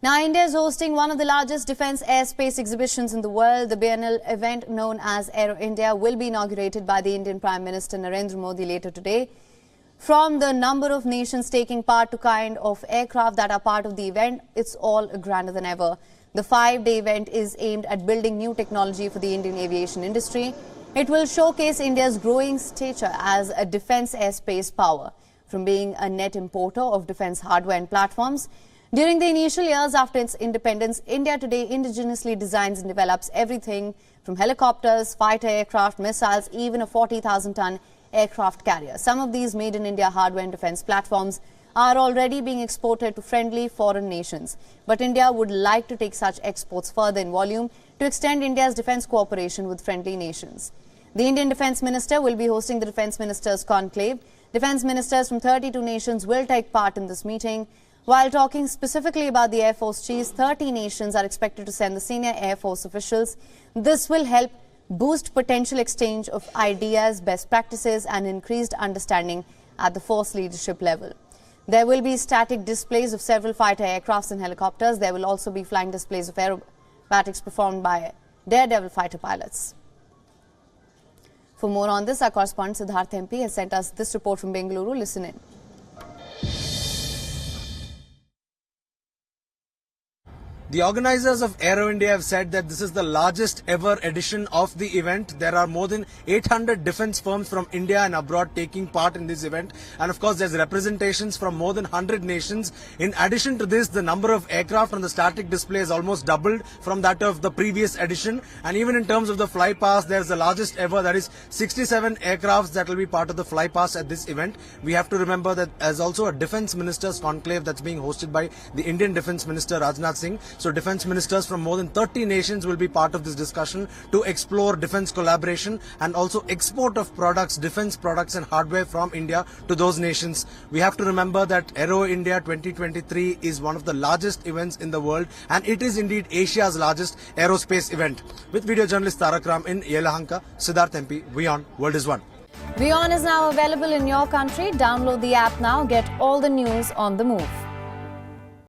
Now, India is hosting one of the largest defence airspace exhibitions in the world. The biennial event known as Aero India will be inaugurated by the Indian Prime Minister Narendra Modi later today. From the number of nations taking part to kind of aircraft that are part of the event, it's all grander than ever. The 5-day event is aimed at building new technology for the Indian aviation industry. It will showcase India's growing stature as a defence airspace power, from being a net importer of defence hardware and platforms. During the initial years after its independence, India today indigenously designs and develops everything from helicopters, fighter aircraft, missiles, even a 40,000-ton aircraft carrier. Some of these made in India hardware and defence platforms are already being exported to friendly foreign nations. But India would like to take such exports further in volume to extend India's defence cooperation with friendly nations. The Indian Defence Minister will be hosting the Defence Ministers' conclave. Defence ministers from 32 nations will take part in this meeting. While talking specifically about the Air Force chiefs, 30 nations are expected to send the senior Air Force officials. This will help boost potential exchange of ideas, best practices and increased understanding at the force leadership level. There will be static displays of several fighter aircrafts and helicopters. There will also be flying displays of aerobatics performed by daredevil fighter pilots. For more on this, our correspondent Siddharth MP has sent us this report from Bengaluru. Listen in. The organizers of Aero India have said that this is the largest ever edition of the event. There are more than 800 defense firms from India and abroad taking part in this event. And of course, there's representations from more than 100 nations. In addition to this, the number of aircraft on the static display is almost doubled from that of the previous edition. And even in terms of the fly pass, there's the largest ever. That is 67 aircrafts that will be part of the fly pass at this event. We have to remember that as also a defense ministers conclave that's being hosted by the Indian Defense Minister Rajnath Singh. So defense ministers from more than 30 nations will be part of this discussion to explore defense collaboration and also export of products, defense products and hardware from India to those nations. We have to remember that Aero India 2023 is one of the largest events in the world, and it is indeed Asia's largest aerospace event. With video journalist Tarak Ram in Yelahanka, Siddharth MP, WION, World is One. WION is now available in your country. Download the app now. Get all the news on the move.